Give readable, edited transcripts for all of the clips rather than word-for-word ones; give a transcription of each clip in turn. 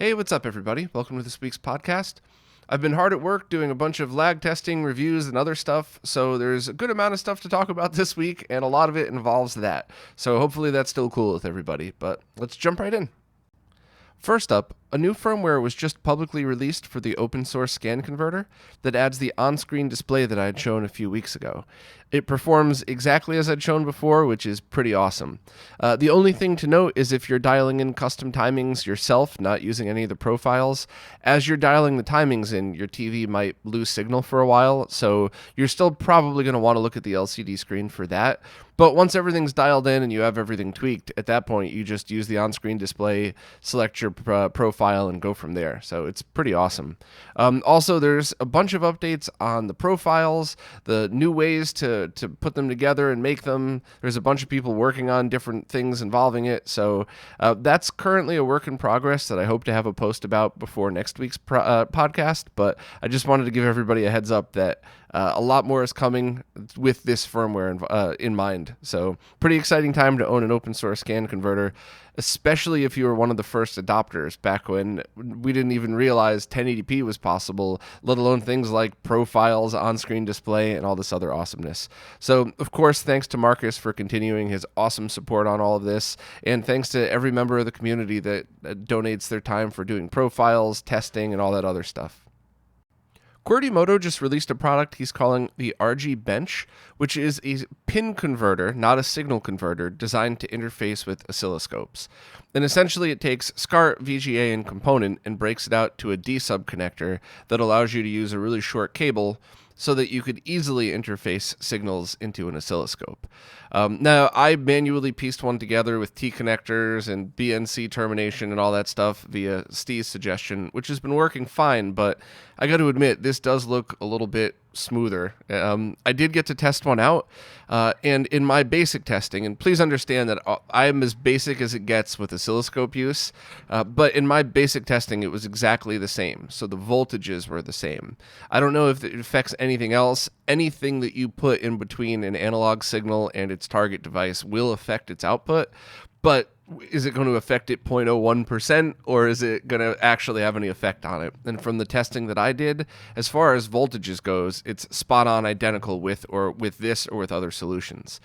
Hey, what's up, everybody? Welcome to this week's podcast. I've been hard at work doing a bunch of lag testing, reviews, and other stuff, so there's a good amount of stuff to talk about this week, and a lot of it involves that. So hopefully that's still cool with everybody, but let's jump right in. First up, a new firmware was just publicly released for the open source scan converter that adds the on-screen display that I had shown a few weeks ago. It performs exactly as I'd shown before, which is pretty awesome. The only thing to note is if you're dialing in custom timings yourself, not using any of the profiles, as you're dialing the timings in, your TV might lose signal for a while, so you're still probably going to want to look at the LCD screen for that. But once everything's dialed in and you have everything tweaked, at that point you just use the on-screen display, select your profile, and go from there. So it's pretty awesome. Also, there's a bunch of updates on the profiles, the new ways to put them together and make them. There's a bunch of people working on different things involving it. So that's currently a work in progress that I hope to have a post about before next week's podcast. But I just wanted to give everybody a heads up that a lot more is coming with this firmware in mind. So pretty exciting time to own an open source scan converter, especially if you were one of the first adopters back when we didn't even realize 1080p was possible, let alone things like profiles, on-screen display, and all this other awesomeness. So, of course, thanks to Marcus for continuing his awesome support on all of this, and thanks to every member of the community that donates their time for doing profiles, testing, and all that other stuff. QWERTY just released a product he's calling the RGBench, which is a pin converter, not a signal converter, designed to interface with oscilloscopes. And essentially it takes SCART, VGA, and component and breaks it out to a D-sub connector that allows you to use a really short cable so that you could easily interface signals into an oscilloscope. Now, I manually pieced one together with T-connectors and BNC termination and all that stuff via Steve's suggestion, which has been working fine, but I got to admit, this does look a little bit smoother. I did get to test one out, and in my basic testing, and please understand that I am as basic as it gets with oscilloscope use, but in my basic testing, it was exactly the same. So the voltages were the same. I don't know if it affects anything else. Anything that you put in between an analog signal and its target device will affect its output, but is it going to affect it 0.01%, or is it going to actually have any effect on it? And from the testing that I did, as far as voltages goes, it's spot on identical with this or with other solutions.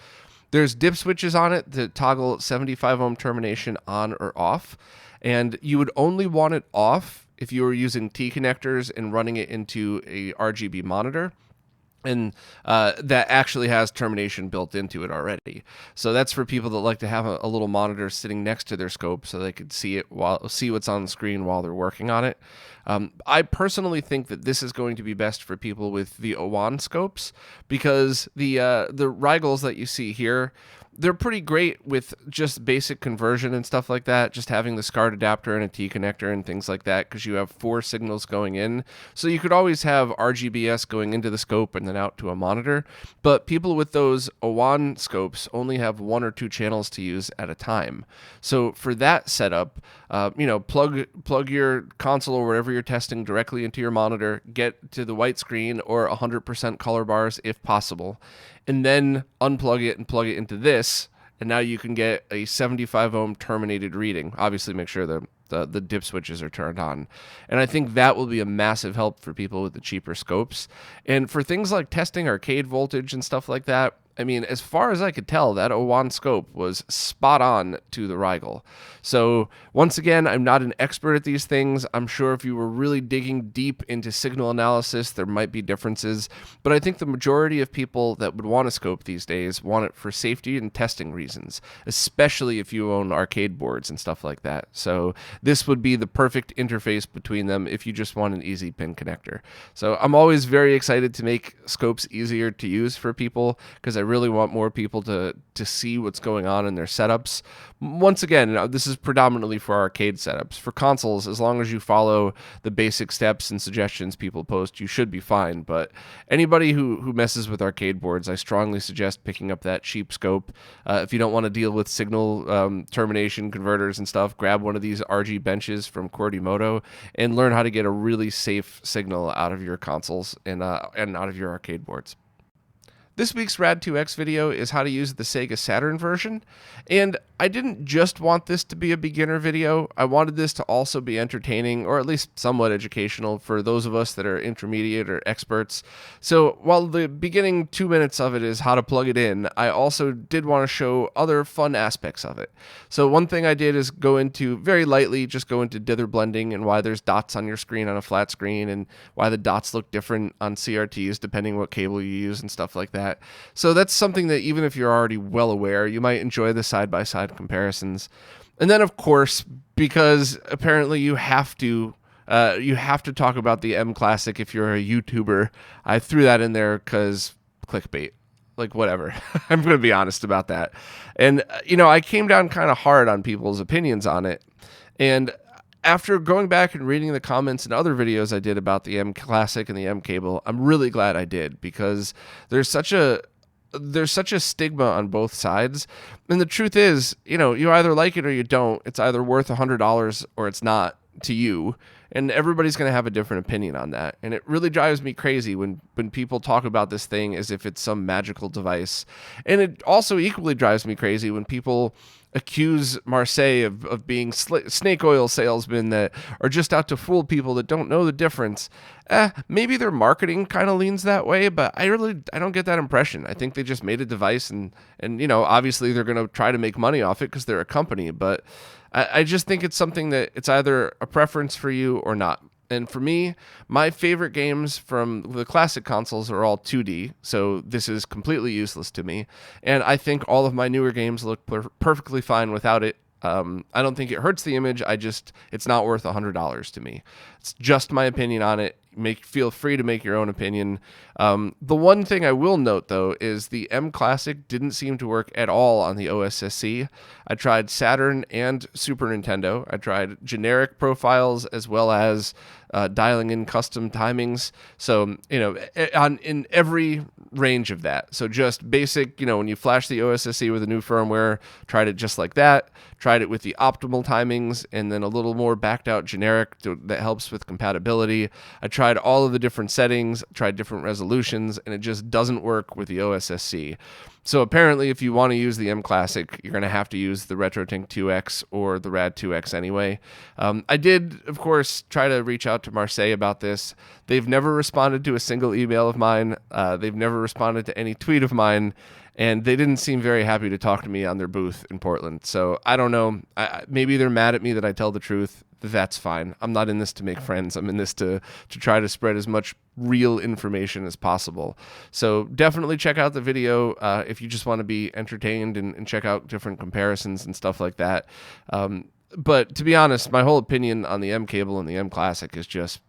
There's dip switches on it that toggle 75 ohm termination on or off, and you would only want it off if you were using T connectors and running it into a RGB monitor. And that actually has termination built into it already. So that's for people that like to have a little monitor sitting next to their scope so they could see what's on the screen while they're working on it. I personally think that this is going to be best for people with the OWAN scopes, because the Rigels that you see here, they're pretty great with just basic conversion and stuff like that, just having the SCART adapter and a T connector and things like that, because you have 4 signals going in. So you could always have RGBS going into the scope and then out to a monitor. But people with those OWAN scopes only have 1 or 2 channels to use at a time. So for that setup, plug your console or whatever you're testing directly into your monitor, get to the white screen or 100% color bars if possible, and then unplug it and plug it into this, and now you can get a 75 ohm terminated reading. Obviously, make sure the dip switches are turned on. And I think that will be a massive help for people with the cheaper scopes. And for things like testing arcade voltage and stuff like that, I mean, as far as I could tell, that OWAN scope was spot on to the Rigel. So once again, I'm not an expert at these things. I'm sure if you were really digging deep into signal analysis, there might be differences. But I think the majority of people that would want a scope these days want it for safety and testing reasons, especially if you own arcade boards and stuff like that. So this would be the perfect interface between them if you just want an easy pin connector. So I'm always very excited to make scopes easier to use for people, because I really want more people to see what's going on in their setups. Once again, this is predominantly for arcade setups. For consoles, as long as you follow the basic steps and suggestions people post, you should be fine. But anybody who messes with arcade boards, I strongly suggest picking up that cheap scope. If you don't want to deal with signal termination converters and stuff, grab one of these RGBenches from QWERTY and learn how to get a really safe signal out of your consoles and out of your arcade boards. This week's Rad2X video is how to use the Sega Saturn version, and I didn't just want this to be a beginner video. I wanted this to also be entertaining, or at least somewhat educational for those of us that are intermediate or experts. So while the beginning 2 minutes of it is how to plug it in, I also did want to show other fun aspects of it. So one thing I did is go into, very lightly, just go into dither blending and why there's dots on your screen on a flat screen and why the dots look different on CRTs depending what cable you use and stuff like that. So that's something that even if you're already well aware, you might enjoy the side-by-side comparisons. And then, of course, because apparently you have to talk about the mClassic if you're a YouTuber, I threw that in there because clickbait. Like, whatever. I'm going to be honest about that. And, I came down kind of hard on people's opinions on it. And after going back and reading the comments and other videos I did about the mClassic and the mCable, I'm really glad I did, because there's such a stigma on both sides. And the truth is, you either like it or you don't. It's either worth $100 or it's not to you. And everybody's going to have a different opinion on that. And it really drives me crazy when people talk about this thing as if it's some magical device. And it also equally drives me crazy when people accuse Marseille of being snake oil salesmen that are just out to fool people that don't know the difference. Maybe their marketing kind of leans that way, but I don't get that impression. I think they just made a device and obviously they're going to try to make money off it because they're a company, but I just think it's something that it's either a preference for you or not. And for me, my favorite games from the classic consoles are all 2D, so this is completely useless to me. And I think all of my newer games look perfectly fine without it. I don't think it hurts the image. It's not worth $100 to me. It's just my opinion on it. Feel free to make your own opinion. The one thing I will note, though, is the mClassic didn't seem to work at all on the OSSC. I tried Saturn and Super Nintendo. I tried generic profiles as well as dialing in custom timings. So, in every range of that. So just basic, when you flash the OSSC with a new firmware, tried it just like that. Tried it with the optimal timings and then a little more backed out generic that helps with compatibility. I tried all of the different settings, tried different resolutions, and it just doesn't work with the OSSC. So apparently, if you want to use the mClassic, you're going to have to use the RetroTink 2X or the Rad 2X anyway. I did, of course, try to reach out to Marseille about this. They've never responded to a single email of mine. They've never responded to any tweet of mine. And they didn't seem very happy to talk to me on their booth in Portland. So I don't know. Maybe they're mad at me that I tell the truth. That's fine. I'm not in this to make friends. I'm in this to try to spread as much real information as possible. So definitely check out the video if you just want to be entertained and check out different comparisons and stuff like that. But to be honest, my whole opinion on the mCable and the mClassic is just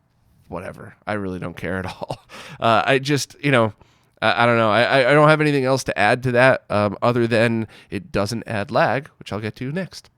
whatever. I really don't care at all. I just, I don't know. I don't have anything else to add to that other than it doesn't add lag, which I'll get to next.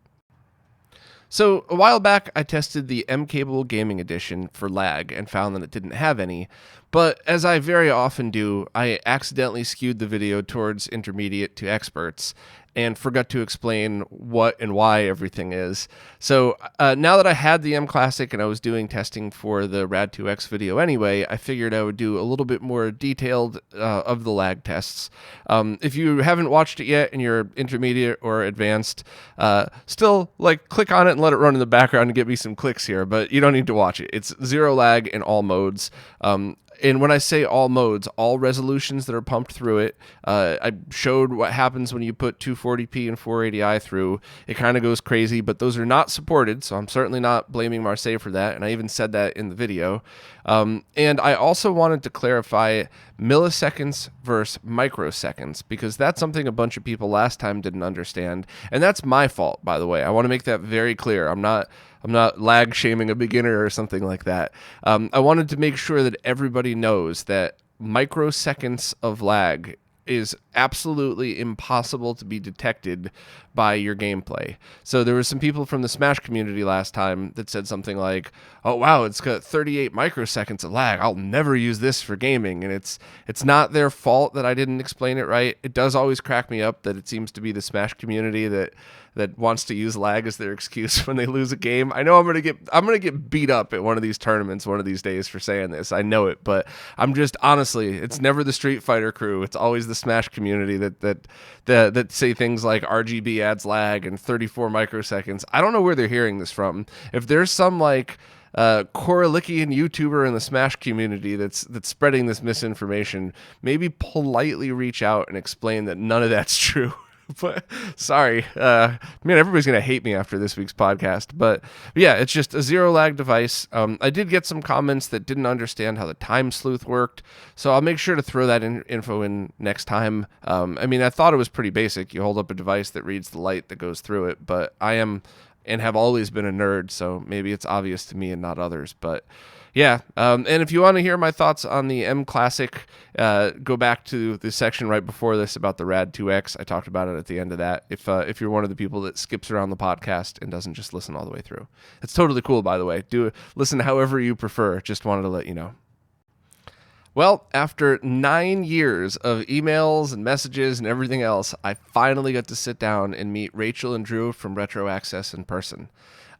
So a while back, I tested the mCable Gaming Edition for lag and found that it didn't have any. But as I very often do, I accidentally skewed the video towards intermediate to experts and forgot to explain what and why everything is. So now that I had the mClassic and I was doing testing for the Rad 2X video anyway, I figured I would do a little bit more detailed of the lag tests. If you haven't watched it yet and you're intermediate or advanced, still click on it and let it run in the background and get me some clicks here, but you don't need to watch it. It's zero lag in all modes. And when I say all modes, all resolutions that are pumped through it, I showed what happens when you put 240p and 480i through. It kind of goes crazy, but those are not supported, so I'm certainly not blaming Marseille for that, and I even said that in the video. And I also wanted to clarify milliseconds versus microseconds, because that's something a bunch of people last time didn't understand, and that's my fault, by the way. I want to make that very clear. I'm not lag shaming a beginner or something like that. I wanted to make sure that everybody knows that microseconds of lag is absolutely impossible to be detected by your gameplay. So there were some people from the Smash community last time that said something like, oh wow, it's got 38 microseconds of lag. I'll never use this for gaming. And it's not their fault that I didn't explain it right. It does always crack me up that it seems to be the Smash community that wants to use lag as their excuse when they lose a game. I know I'm gonna get beat up at one of these tournaments one of these days for saying this. I know it, but I'm just honestly, it's never the Street Fighter crew. It's always the the Smash community that say things like RGB adds lag and 34 microseconds. I don't know where they're hearing this from. If there's some like Koralikian YouTuber in the Smash community that's spreading this misinformation, maybe politely reach out and explain that none of that's true. But sorry, man, everybody's gonna hate me after this week's podcast. But yeah, it's just a zero lag device. I did get some comments that didn't understand how the time sleuth worked, so I'll make sure to throw that info in next time. I mean, I thought it was pretty basic. You hold up a device that reads the light that goes through it, but I am and have always been a nerd, so maybe it's obvious to me and not others. But yeah, and if you want to hear my thoughts on the mClassic, go back to the section right before this about the Rad2X. I talked about it at the end of that. If you're one of the people that skips around the podcast and doesn't just listen all the way through, it's totally cool. By the way, listen however you prefer. Just wanted to let you know. Well, after 9 years of emails and messages and everything else, I finally got to sit down and meet Rachel and Drew from Retro Access in person.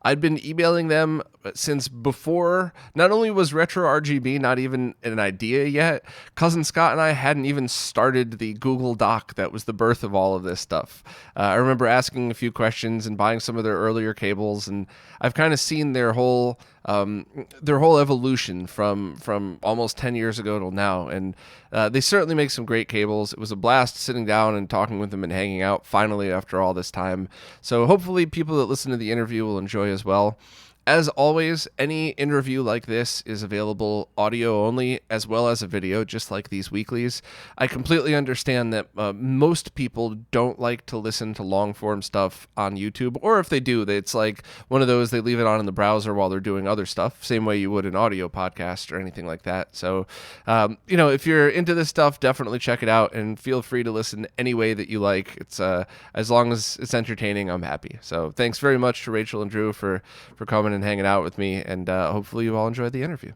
I'd been emailing them since before. Not only was RetroRGB not even an idea yet, Cousin Scott and I hadn't even started the Google Doc that was the birth of all of this stuff. I remember asking a few questions and buying some of their earlier cables, and I've kind of seen their whole evolution from almost 10 years ago till now, and they certainly make some great cables. It was a blast sitting down and talking with them and hanging out finally after all this time. So hopefully people that listen to the interview will enjoy as well. As always, any interview like this is available audio only as well as a video, just like these weeklies. I completely understand that most people don't like to listen to long-form stuff on YouTube, or if they do, it's like one of those, they leave it on in the browser while they're doing other stuff, same way you would an audio podcast or anything like that. So, if you're into this stuff, definitely check it out and feel free to listen any way that you like. It's as long as it's entertaining, I'm happy. So thanks very much to Rachel and Drew for coming and hanging out with me, and hopefully you all enjoyed the interview.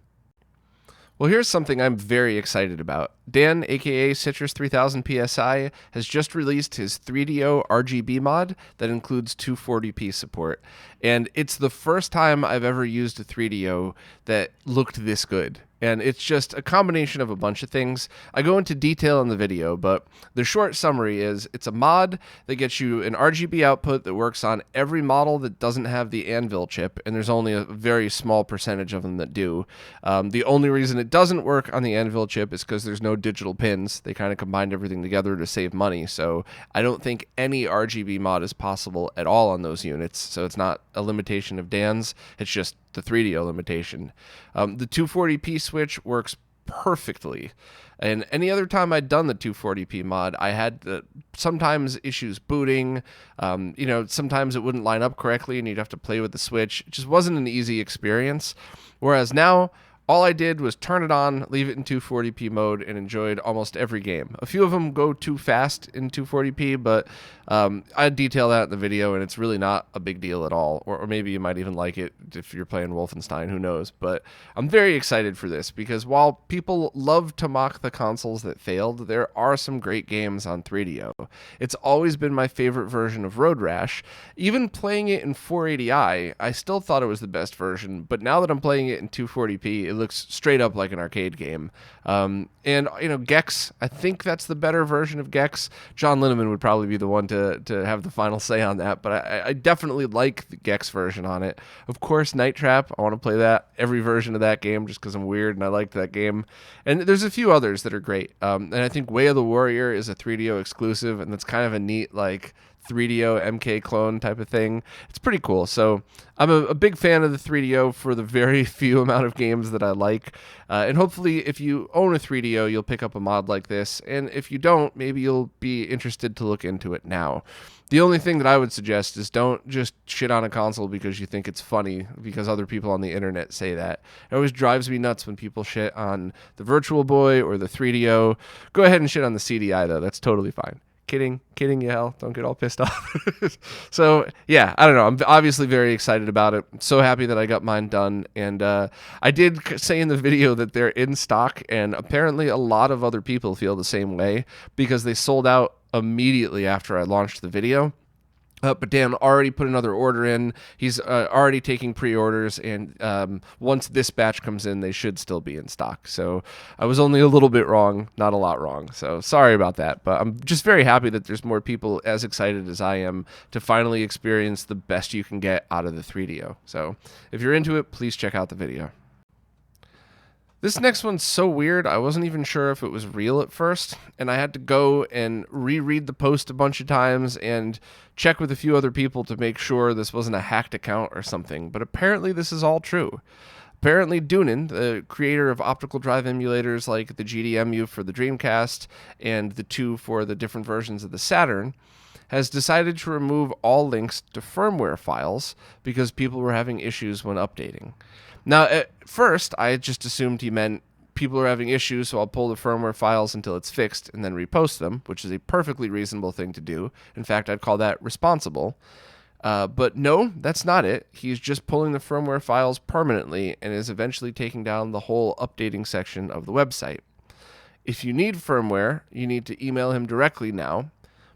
Well, here's something I'm very excited about. Dan, aka Citrus 3000 PSI, has just released his 3DO RGB mod that includes 240p support. And it's the first time I've ever used a 3DO that looked this good. And it's just a combination of a bunch of things. I go into detail in the video, but the short summary is it's a mod that gets you an RGB output that works on every model that doesn't have the Anvil chip, and there's only a very small percentage of them that do. The only reason it doesn't work on the Anvil chip is because there's no digital pins. They kind of combined everything together to save money, so I don't think any RGB mod is possible at all on those units, so it's not a limitation of Dan's, it's just the 3DO limitation. The 240p switch works perfectly, and any other time I'd done the 240p mod, I had sometimes issues booting. Sometimes it wouldn't line up correctly and you'd have to play with the switch. It just wasn't an easy experience, whereas now all I did was turn it on, leave it in 240p mode, and enjoyed almost every game. A few of them go too fast in 240p, but I detail that in the video, and it's really not a big deal at all. Or maybe you might even like it if you're playing Wolfenstein, who knows. But I'm very excited for this, because while people love to mock the consoles that failed, there are some great games on 3DO. It's always been my favorite version of Road Rash. Even playing it in 480i, I still thought it was the best version, but now that I'm playing it in 240p, it looks straight up like an arcade game. Gex, I think that's the better version of Gex. John Linneman would probably be the one to have the final say on that, but I definitely like the Gex version on it. Of course, Night Trap, I want to play that, every version of that game, just because I'm weird and I liked that game. And there's a few others that are great. And I think Way of the Warrior is a 3DO exclusive, and that's kind of a neat, 3DO MK clone type of thing. It's pretty cool. So I'm a big fan of the 3DO for the very few amount of games that I like. And hopefully if you own a 3DO, you'll pick up a mod like this. And if you don't, maybe you'll be interested to look into it now. The only thing that I would suggest is don't just shit on a console because you think it's funny, because other people on the internet say that. It always drives me nuts when people shit on the Virtual Boy or the 3DO. Go ahead and shit on the CDI though. That's totally fine. Kidding, you hell. Don't get all pissed off. So, yeah, I don't know. I'm obviously very excited about it. I'm so happy that I got mine done. And I did say in the video that they're in stock, and apparently a lot of other people feel the same way because they sold out immediately after I launched the video. But Dan already put another order in. He's already taking pre-orders, and once this batch comes in, they should still be in stock. So I was only a little bit wrong, not a lot wrong. So sorry about that. But I'm just very happy that there's more people as excited as I am to finally experience the best you can get out of the 3DO. So if you're into it, please check out the video. This next one's so weird, I wasn't even sure if it was real at first, and I had to go and reread the post a bunch of times and check with a few other people to make sure this wasn't a hacked account or something, but apparently this is all true. Apparently Doonan, the creator of optical drive emulators like the GDEmu for the Dreamcast and the 2 for the different versions of the Saturn, has decided to remove all links to firmware files because people were having issues when updating. Now, at first, I just assumed he meant people are having issues, so I'll pull the firmware files until it's fixed and then repost them, which is a perfectly reasonable thing to do. In fact, I'd call that responsible. But no, that's not it. He's just pulling the firmware files permanently and is eventually taking down the whole updating section of the website. If you need firmware, you need to email him directly now.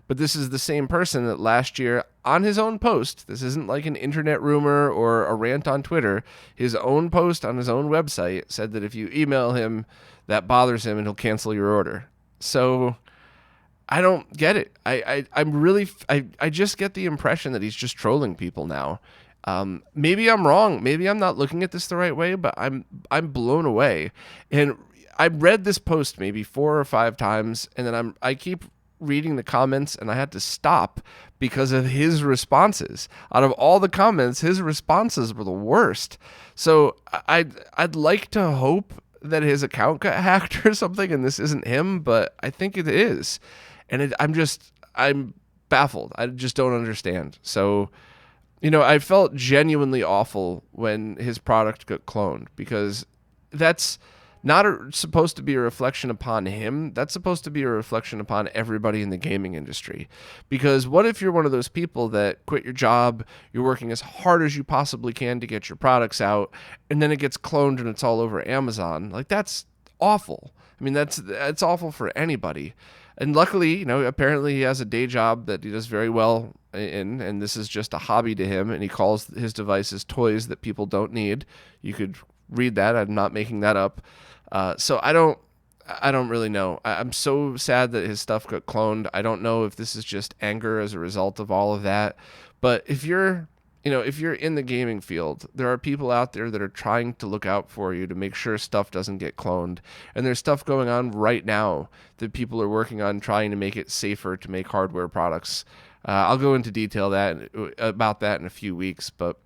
But this is the same person that last year, on his own post, this isn't like an internet rumor or a rant on Twitter, his own post on his own website said that if you email him, that bothers him and he'll cancel your order. So I don't get it. I just get the impression that he's just trolling people now. Maybe I'm wrong. Maybe I'm not looking at this the right way, but I'm blown away. And I read this post maybe 4 or 5 times, and then I keep reading the comments, and I had to stop because of his responses. Out of all the comments, his responses were the worst. So I'd like to hope that his account got hacked or something, and this isn't him, but I think it is. And I'm baffled. I just don't understand. So, I felt genuinely awful when his product got cloned, because that's not supposed to be a reflection upon him. That's supposed to be a reflection upon everybody in the gaming industry. Because what if you're one of those people that quit your job, you're working as hard as you possibly can to get your products out, and then it gets cloned and it's all over Amazon? Like, that's awful. I mean, that's awful for anybody. And luckily, apparently he has a day job that he does very well in, and this is just a hobby to him, and he calls his devices toys that people don't need. You could read that. I'm not making that up. So I don't really know. I'm so sad that his stuff got cloned. I don't know if this is just anger as a result of all of that. But if you're in the gaming field, there are people out there that are trying to look out for you to make sure stuff doesn't get cloned. And there's stuff going on right now that people are working on trying to make it safer to make hardware products. I'll go into detail about that in a few weeks, but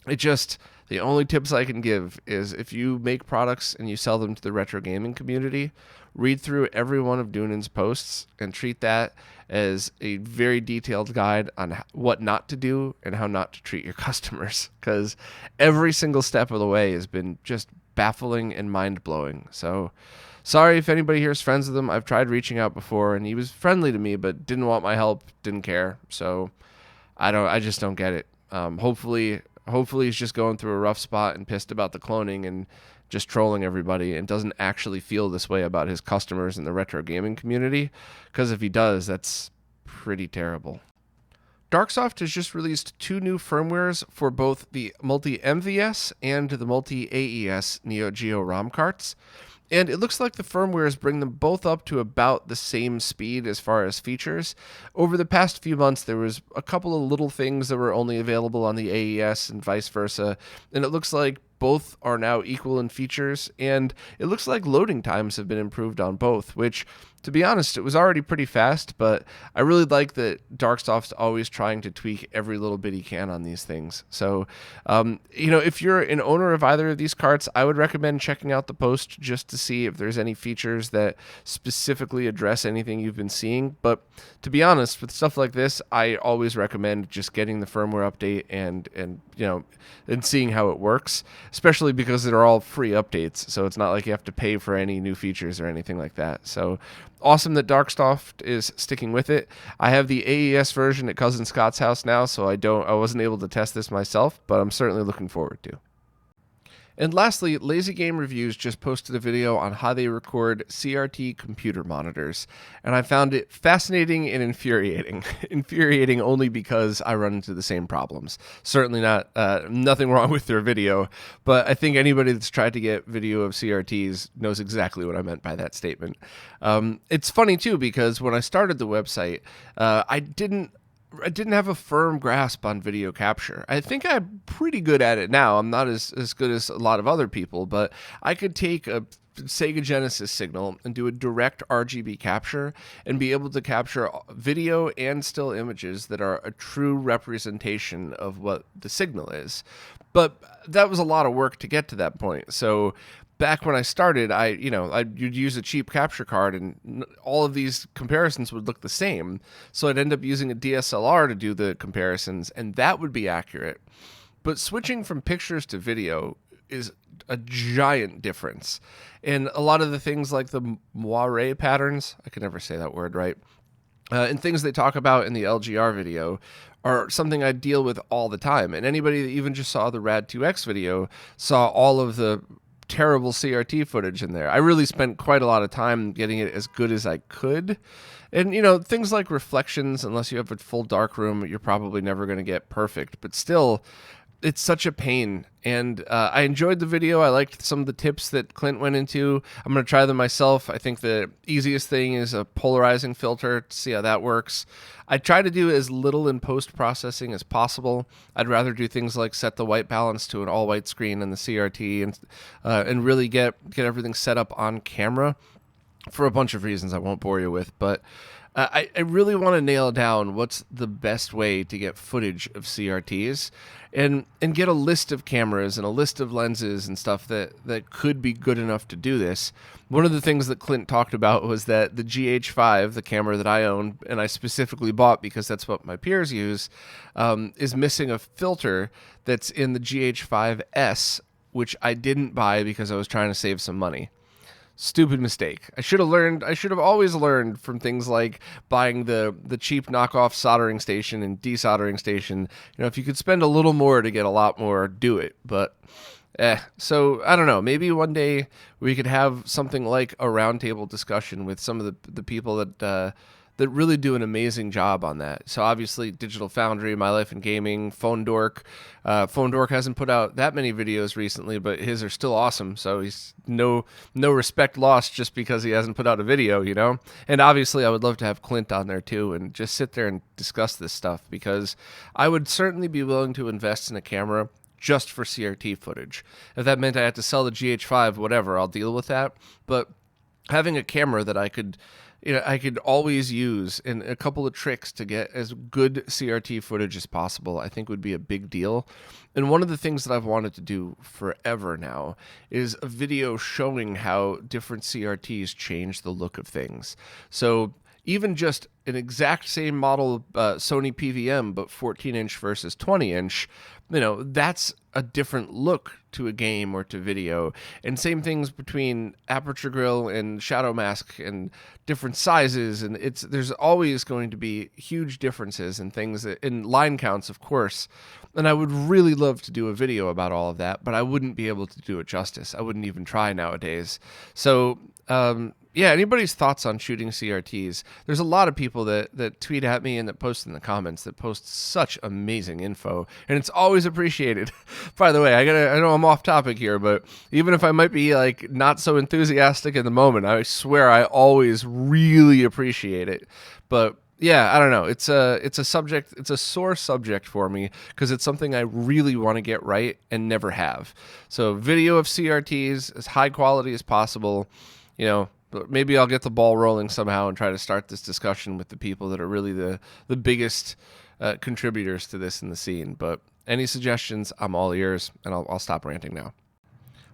the only tips I can give is if you make products and you sell them to the retro gaming community, read through every one of Doonan's posts and treat that as a very detailed guide on what not to do and how not to treat your customers, because every single step of the way has been just baffling and mind-blowing. So sorry if anybody here is friends with him. I've tried reaching out before, and he was friendly to me but didn't want my help, didn't care. So I just don't get it. Hopefully he's just going through a rough spot and pissed about the cloning and just trolling everybody and doesn't actually feel this way about his customers in the retro gaming community, because if he does, that's pretty terrible. Darksoft has just released 2 new firmwares for both the multi-MVS and the multi-AES Neo Geo ROM carts. And it looks like the firmwares bring them both up to about the same speed as far as features. Over the past few months, there was a couple of little things that were only available on the AES and vice versa. And it looks like both are now equal in features. And it looks like loading times have been improved on both, which, to be honest, it was already pretty fast. But I really like that Darksoft's always trying to tweak every little bit he can on these things. So, if you're an owner of either of these carts, I would recommend checking out the post just to see if there's any features that specifically address anything you've been seeing. But to be honest, with stuff like this, I always recommend just getting the firmware update and seeing how it works, especially because they're all free updates. So it's not like you have to pay for any new features or anything like that. So awesome that Darksoft is sticking with it. I have the AES version at Cousin Scott's house now, so I wasn't able to test this myself, but I'm certainly looking forward to. And lastly, Lazy Game Reviews just posted a video on how they record CRT computer monitors, and I found it fascinating and infuriating. Infuriating only because I run into the same problems. Certainly nothing wrong with their video, but I think anybody that's tried to get video of CRTs knows exactly what I meant by that statement. It's funny too, because when I started the website, I didn't have a firm grasp on video capture. I think I'm pretty good at it now. I'm not as good as a lot of other people, but I could take a Sega Genesis signal and do a direct RGB capture and be able to capture video and still images that are a true representation of what the signal is. But that was a lot of work to get to that point. So back when I started, you'd use a cheap capture card and all of these comparisons would look the same. So I'd end up using a DSLR to do the comparisons, and that would be accurate. But switching from pictures to video is a giant difference. And a lot of the things like the moire patterns, I can never say that word right, and things they talk about in the LGR video are something I deal with all the time. And anybody that even just saw the Rad2X video saw all of the terrible CRT footage in there. I really spent quite a lot of time getting it as good as I could. And, things like reflections, unless you have a full dark room, you're probably never going to get perfect. But still, it's such a pain. And I enjoyed the video. I liked some of the tips that Clint went into. I'm going to try them myself. I think the easiest thing is a polarizing filter to see how that works. I try to do as little in post-processing as possible. I'd rather do things like set the white balance to an all-white screen in the CRT and really get everything set up on camera for a bunch of reasons I won't bore you with. But I really want to nail down what's the best way to get footage of CRTs and get a list of cameras and a list of lenses and stuff that could be good enough to do this. One of the things that Clint talked about was that the GH5, the camera that I own, and I specifically bought because that's what my peers use, is missing a filter that's in the GH5S, which I didn't buy because I was trying to save some money. Stupid mistake. I should have always learned from things like buying the cheap knockoff soldering station and desoldering station. If you could spend a little more to get a lot more, do it. But so I don't know. Maybe one day we could have something like a roundtable discussion with some of the people that really do an amazing job on that. So obviously Digital Foundry, My Life in Gaming, Phone Dork. Phone Dork hasn't put out that many videos recently, but his are still awesome. So he's no respect lost just because he hasn't put out a video, And obviously I would love to have Clint on there too and just sit there and discuss this stuff, because I would certainly be willing to invest in a camera just for CRT footage. If that meant I had to sell the GH5, whatever, I'll deal with that. But having a camera that I could always use, and a couple of tricks to get as good CRT footage as possible, I think would be a big deal. And one of the things that I've wanted to do forever now is a video showing how different CRTs change the look of things. So even just an exact same model Sony PVM, but 14-inch versus 20-inch, that's a different look to a game or to video. And same things between aperture grill and shadow mask and different sizes. And there's always going to be huge differences in things, in line counts, of course. And I would really love to do a video about all of that, but I wouldn't be able to do it justice. I wouldn't even try nowadays. So, anybody's thoughts on shooting CRTs? There's a lot of people that tweet at me and that post in the comments that post such amazing info, and it's always appreciated. By the way, I know I'm off topic here, but even if I might be not so enthusiastic in the moment, I swear I always really appreciate it. But yeah, I don't know. It's a subject. It's a sore subject for me because it's something I really want to get right and never have. So video of CRTs as high quality as possible. But maybe I'll get the ball rolling somehow and try to start this discussion with the people that are really the biggest contributors to this in the scene. But any suggestions, I'm all ears, and I'll stop ranting now.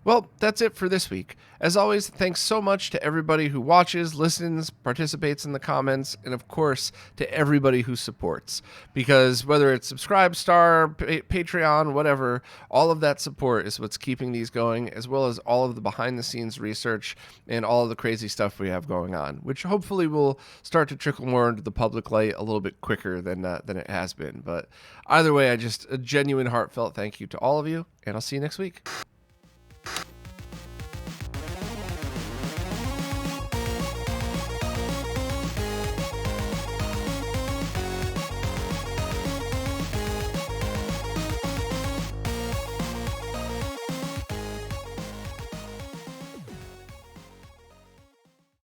Well, that's it for this week. As always, thanks so much to everybody who watches, listens, participates in the comments, and of course, to everybody who supports. Because whether it's Subscribe Star, Patreon, whatever, all of that support is what's keeping these going, as well as all of the behind-the-scenes research and all of the crazy stuff we have going on, which hopefully will start to trickle more into the public light a little bit quicker than it has been. But either way, a genuine heartfelt thank you to all of you, and I'll see you next week.